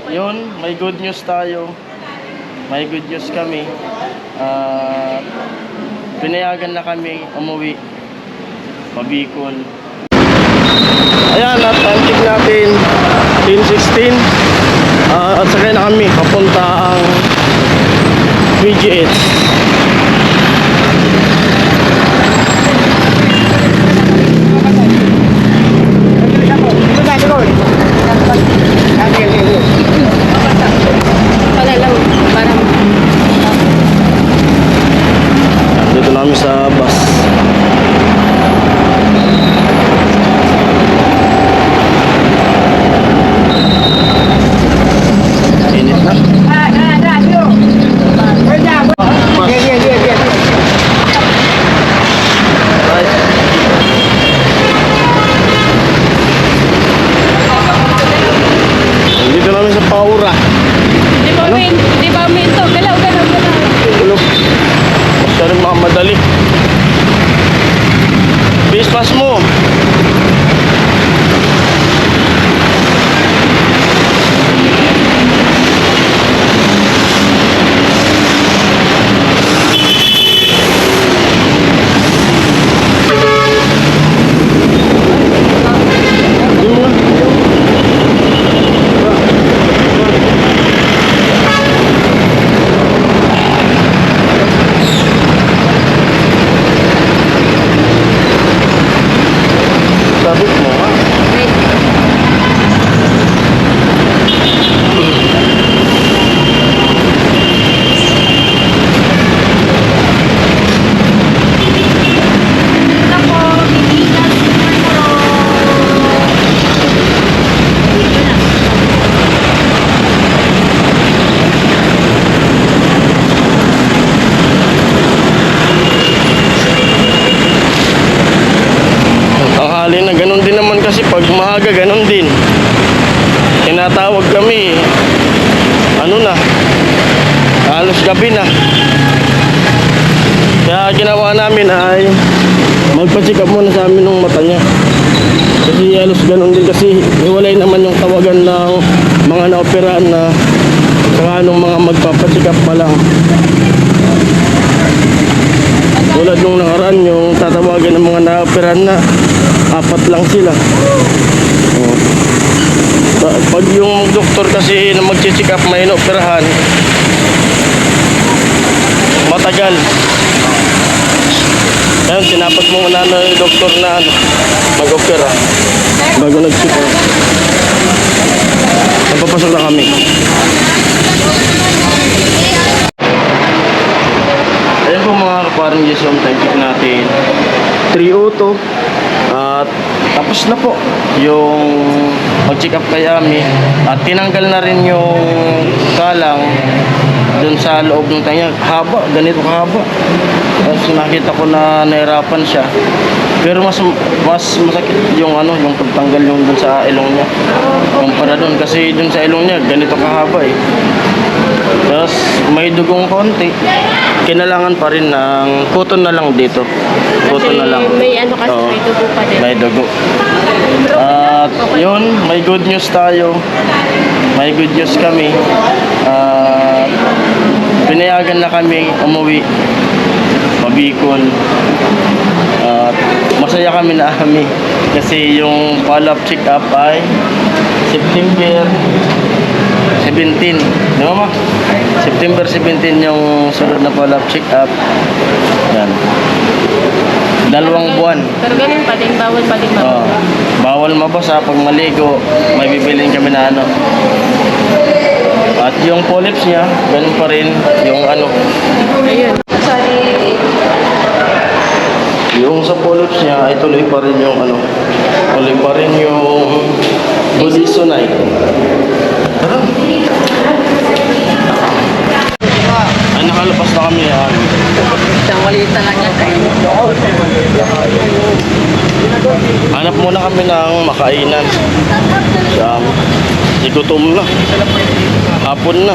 Yun, may good news tayo. May good news kami. Pinayagan na kami umuwi Bicol. Ayan, at time check natin 10:16. At sakay na kami papunta ang PGH. Dito namin sa bus. Init na. Dito namin sa Paura. Di ba minto? Galaw. Tulog. Basta rin makamadali. Bispas mo. Sabit mo ha. Tanghali na, ganun din naman kasi pag maaga ganun din. Tinatawag kami, ano na, halos gabi na. Kaya ginawa namin ay magpa-check up muna sa amin ng mata niya. Kasi halos ganun din kasi iwalay naman yung tawagan ng mga naoperahan na saka nung mga magpa-check up pa lang. Tulad nung nakaraan yung tatawagan ng mga naoperahan na 4 lang sila. Pag yung doktor kasi na mag-check up may inoperahan, matagal. Ngayon, tinapat mo muna ng doktor na mag-opera bago nag-check up. Napapasok na kami. Ayan po mga kaparang Jason, time check natin 3:02. At tapos na po yung mag-check up kay Ami. At tinanggal na rin yung kalang dun sa loob ng tanya. Haba, ganito kahaba. Tapos nakita ko na nahirapan siya. Pero mas masakit yung yung pagtanggal yung dun sa ilong niya kumpara dun, kasi dun sa ilong niya ganito kahaba eh. Tapos may dugong konti. Kailangan pa rin ng cotton na lang dito. Cotton na lang. May kasi may dugo pa din. May dugo. At yun, may good news tayo. May good news kami. Pinayagan na kami umuwi Bicol. At masaya kami na Ami. Kasi yung follow-up check-up ay September 17. Di ba ma? September 17 yung sunod na follow-up check-up. Yan. 2 buwan. Pero ganun pa din, bawal pa din mabasa. Bawal mabasa. Pag maligo, may bibilin kami na At yung polyps niya, ganun pa rin yung Ayun. Yung sa polyps niya ay tuloy pa rin yung tuloy pa rin yung budesonide. Ay, nakalabas na kami yan. Isang walita lang yan kayo. Hanap muna kami ng makainan. Gutom na. Hapon na.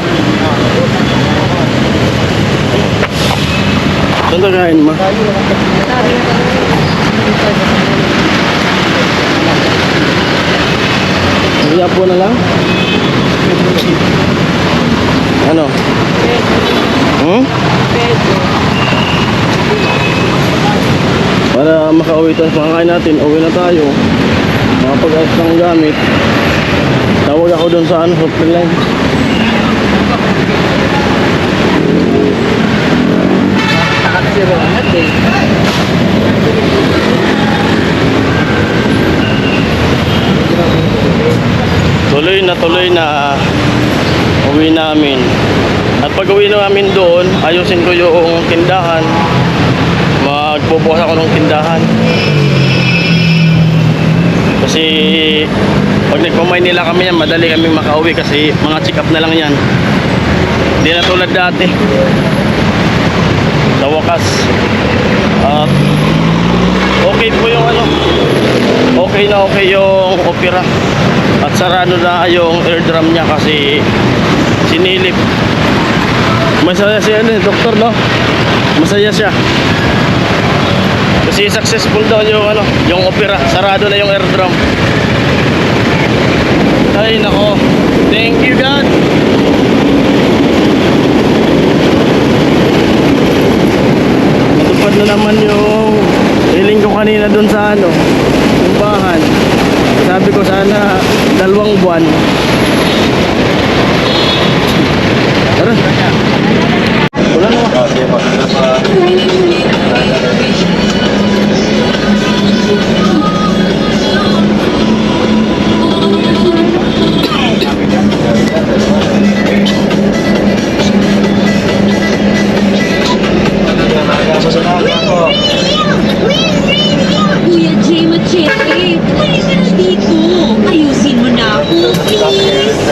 Saan ka kain, ma? Hindi po na lang? ano? Hmm? Pwede. Para makauwi tayo sa mga kain natin, uwi na tayo. Makapag-ayos ng gamit. Tawag ako doon sa ano, supply line. Nakakasiro lahat eh. Tuloy na uwi namin. At pag uwi namin doon, ayusin ko yung tindahan. Magbubukas ako ng tindahan. Kasi pag nagpamaynila kami yan, madali kami makauwi kasi mga check up na lang yan. Hindi na tulad dati. Sa wakas. At okay po yung ano. Okay na okay yung opera. At sarado na yung eardrum niya kasi sinilip. Masaya siya doktor, no? Masaya siya. Kasi successful daw yung ano, yung opera. Sarado na yung eardrum. Ay nako. Thank you God. Matupad na naman yung hiling ko kanina dun sa ano, simbahan. Sabi ko sana 2 buwan. Tara. Wala na. Kuya Jay Machete, halika na dito. Ayusin mo na ako, please.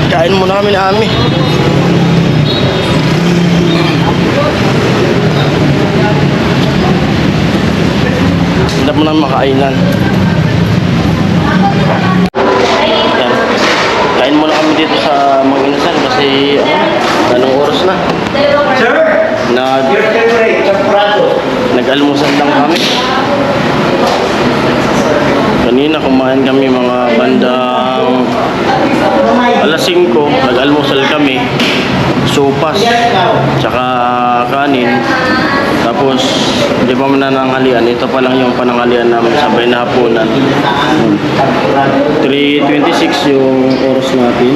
Kain muna kami ni Ami. Hindi mo namin makainan. Yan. Kain muna kami dito sa mga inasal kasi anong oras na? Nag-almusal lang kami. Kanina kumain kami mga bandang alas 5, nag-almusal kami. Sopas, tsaka kanin. Tapos, di pa man nananghalian. Ito pa lang yung pananghalian namin sabay na hapunan. 3:26 yung oras natin.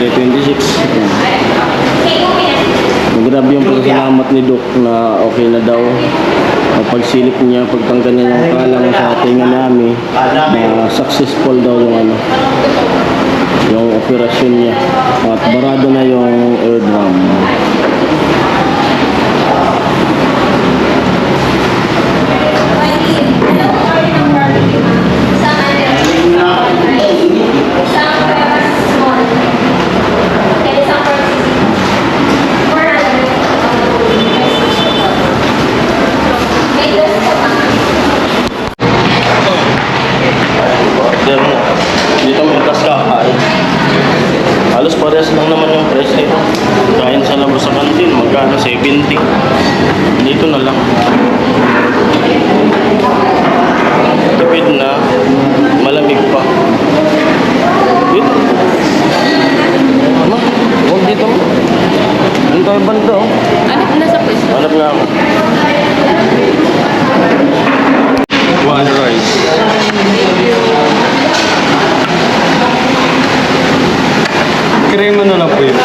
3:26. Grabe yung pagkasalamat ni Doc na okay na daw. Pagsilip niya, pagtanggal niya yung kalang sa tinga namin, na successful daw yung ano, yung operasyon niya. At barado na yung eardrum. Dito may tas kakain. Halos parehas lang naman yung price nito. Kain sa labas sa kantin, magkano 70. Dito na lang. Tipid na, malamig pa. Dito. Ano? Huwag dito mo. Doon tayo banda, oh. Ano nasa pwesto? Hanap nga ako. One rice. Krema na lang po yun.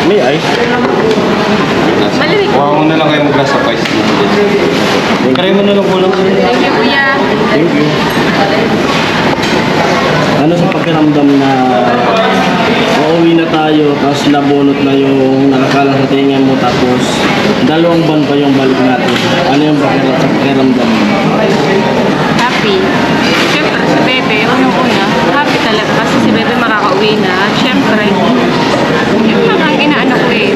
May ice. Malamig. Huwag mo na lang kayo mag-glass of ice. Krema na lang po lang. Thank you, kuya. Thank you. Ano sa pakiramdam na uuwi na tayo, tapos nabunot na yung nakakalang sa tinga mo, tapos 2 buwan pa yung balik natin. Ano yung pakiramdam? Happy. Siyempre, si Bebe, unang-una, happy talaga kasi si Bebe makakauwi na. At siyempre, yung mga inaano ko eh,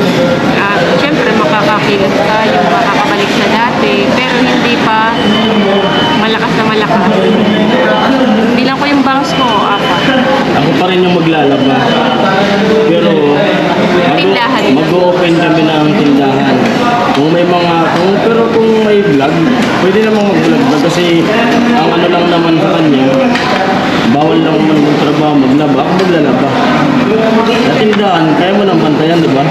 siyempre makakakilos tayo, makakabalik sa dati, pero hindi pa malakas na malakas. pa rin yung maglalaba. Pero Tindahan. mag-open kami ng tindahan. Pero kung may vlog, pwede namang mag-vlog ba? Kasi ang ano lang naman sa kanya, bawal lang naman magtrabaho, maglaba, ako maglalaba. Sa tindahan, kaya mo nang bantayan, di ba?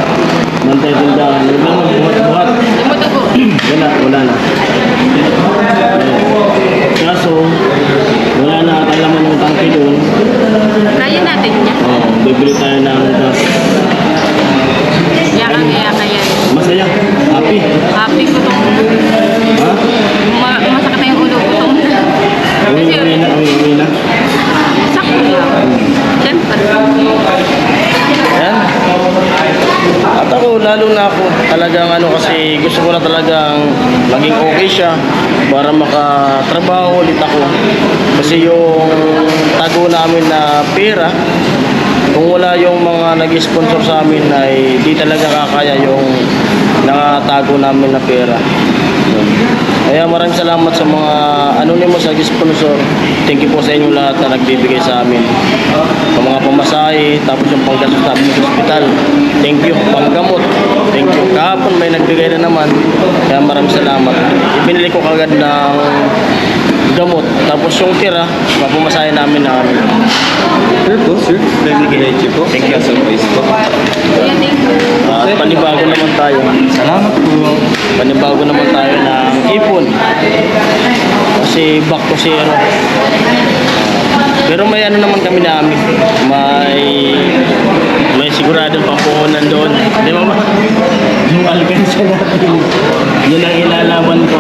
Bantay tindahan, huwag lang magbuhat-buhat. Tumutubo. Wala na. Kaso, wala na tayo naman ng tangke doon. Kaya natin yan. Bibili tayo ng gas. Yakang-yaka yan. Masaya, happy. Happy ko tong Ha? masakit na yung ulo ko tong Uwi na. sakto lang. Siyempre. Ayan. At ako, lalo na ako, talagang kasi gusto ko na talagang maging okay siya para makatrabaho ulit ako. Kasi yung tago namin na pera, kung wala yung mga nag-sponsor sa amin ay di talaga kakaya yung nakatago namin na pera. Kaya maraming salamat sa mga anonymous nag-sponsor. Thank you po sa inyo lahat na nagbibigay sa amin. Sa mga pamasahe, tapos yung panggastos namin sa ospital. Thank you. Panggamot. Thank you. Kahapon may nagbigay na naman. Kaya maraming salamat. Ibinili ko kagad ng gamot. Tapos yung tira, mapamasahe namin na kami. Sir po, sir. Diretso po. Thank you. Surprise po. Kuya, thank you. At panibago naman tayo. Salamat po. Panibago naman tayo ng ipon. Kasi back to zero. Pero may ano naman kami namin. May siguradong pampuhunan doon. Di ba ba? Yung alkansya natin. Yun ang ilalaban ko.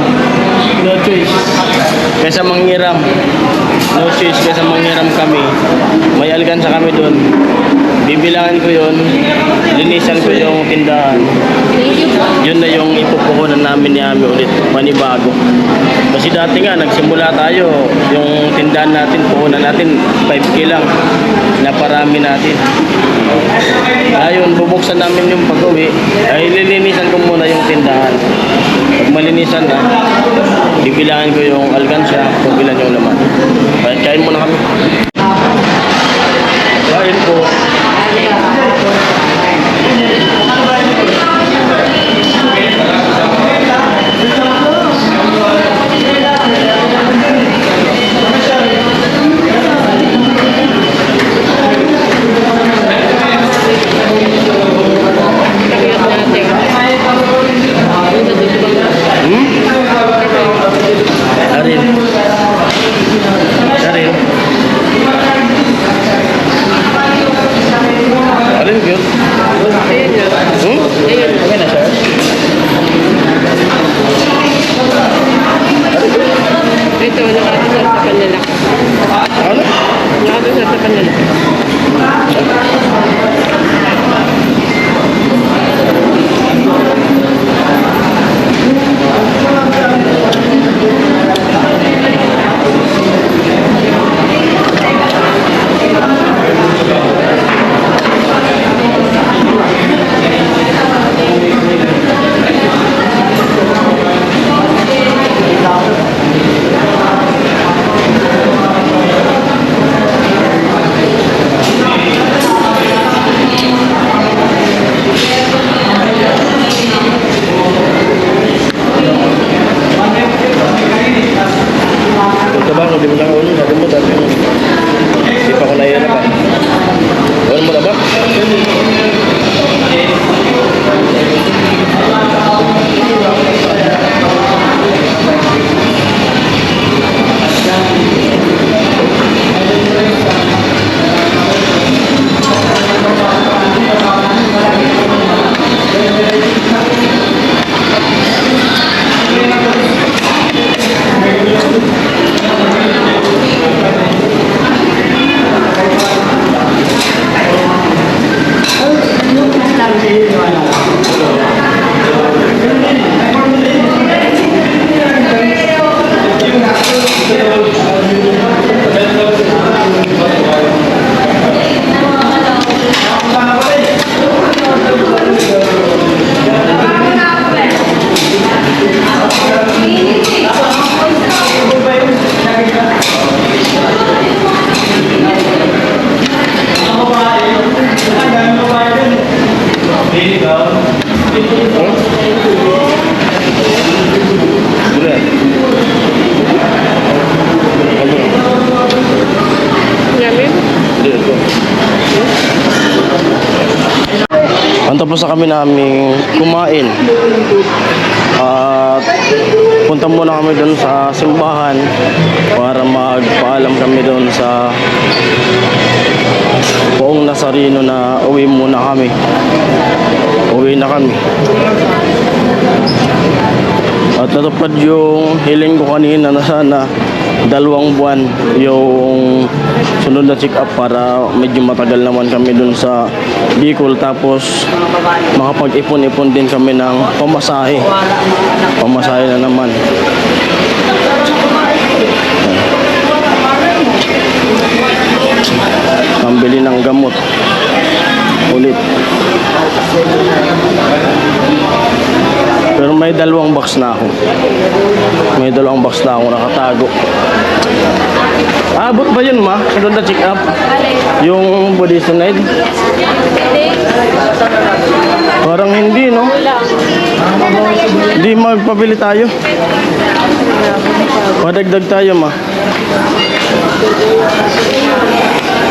No choice. Kaysa manghiram. No choice. Kaysa manghiram kami. May alkansya kami doon. Bibilangan ko yun. Linisan ko yung tindahan. Thank you po. Yun na yung ipupuhunan namin ni Ami ulit, panibago. Kasi dati nga, nagsimula tayo, yung tindahan natin, puhunan natin, 5K lang, naparami natin. Ayun, bubuksan namin yung pag-uwi, ay lilinisan ko muna yung tindahan. Pag malinisan na, bibilangin ko yung alkansya, kung ilan yung laman. Kain muna kami. Kain po. Arin. Arin. Arin yun? Okay na, sir? Ito, nakadusal sa panlalaki. Ano? Nakadusal sa panlalaki. Ito ba? Hindi mo lang ulo. Sabi mo dati. Hindi pa ko nahihirapan. Ano mo na ba? tapos na kami namin kumain. At punta muna kami doon sa simbahan para magpaalam kami doon sa Poong Nazareno na uwi muna kami. Uwi na kami. At natupad yung hiling ko kanina na sana 2 buwan yung sunod na check up para medyo matagal naman kami dun sa Bicol, tapos makapag-ipon-ipon din kami ng pamasahe na naman. Pambili ng gamot ulit. Pero may 2 box na ako. May 2 box na ako nakatago. Abot ba yun, ma? Sunod na check up? Yung budesonide? Parang hindi, no? Hindi, magpabili tayo. Padagdag tayo, ma.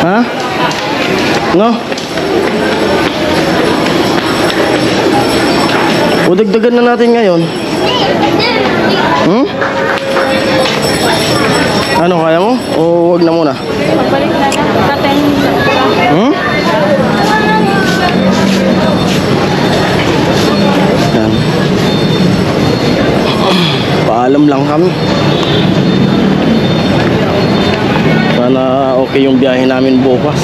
Ha? No? O dagdagan na natin ngayon. Ano, kaya mo? O wag na muna? Magbalik na lang. Yan. Paalam lang kami. Sana okay yung biyahe namin bukas.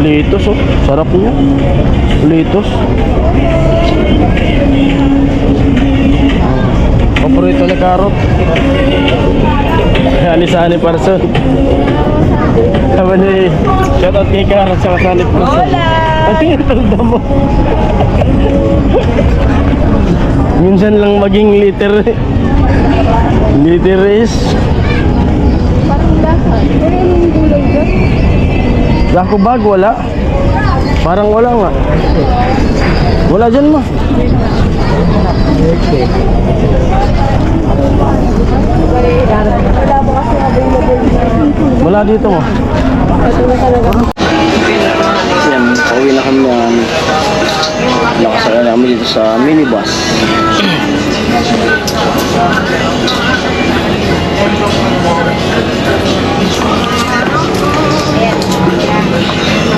Litos, oh. Sarap niya. Litos. Paborito na karot. Ani-sani person. Sabi ni, shout out kay Karot sa kasani person. Hola! Ang tanda mo. Minsan lang maging liter. Liter is Parang lahat. Pero yung gulay dyan. Dako bag, wala. Parang wala nga. Wala dyan, ma. Wala dito, ma. Yan, pauwi na kami ng nakasala namin dito sa minibus.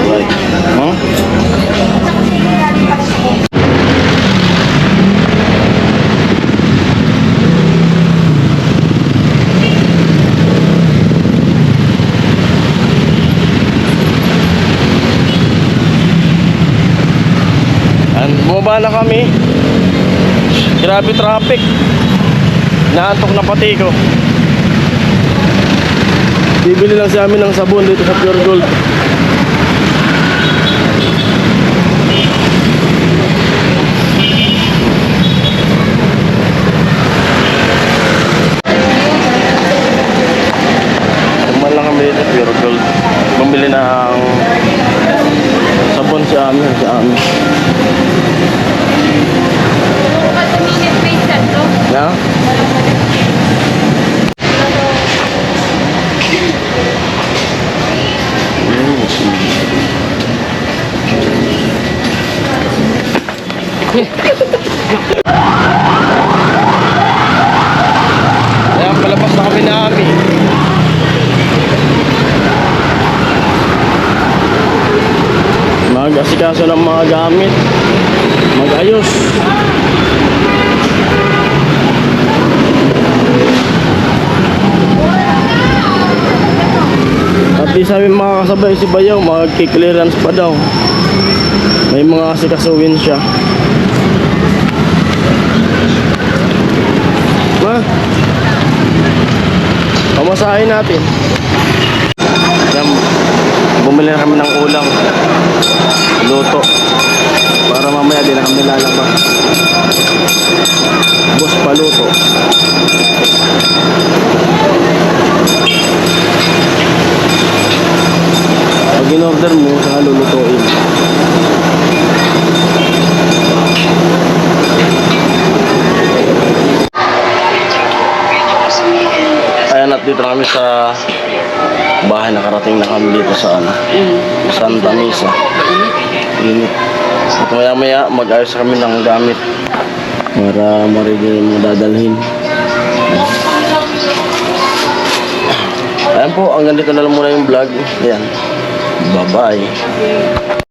Right. Huh? Bumaba na kami. Grabe traffic. Naantok na pati ko. Bibili lang sa amin ng sabon dito sa Pure Gold. Tumal lang kami dito sa Pure Gold. Bumili ng sabon sa amin. Bukas sa minute pizza to. Yeah? Ayan, palabas na kami namin. Mag-asikaso ng mga gamit. Mag-ayos. At di sabi mga kasabay si Bayaw, magki-clearance pa daw. May mga asikasuhin siya. Ma, pamasahin natin. Yan, bumili na kami ng ulam. Luto. Para mamaya di na kami lalabas. Boss paluto. Pag in-order mo, saka lulutuin. Ayan, at dito kami sa bahay. Nakarating na kami dito sa Santa Mesa. Init. At maya maya mag-ayos kami ng gamit para marigyan yung mga dadalhin. Ayan po, hanggang dito na lang muna yung vlog. Ayan. Bye-bye.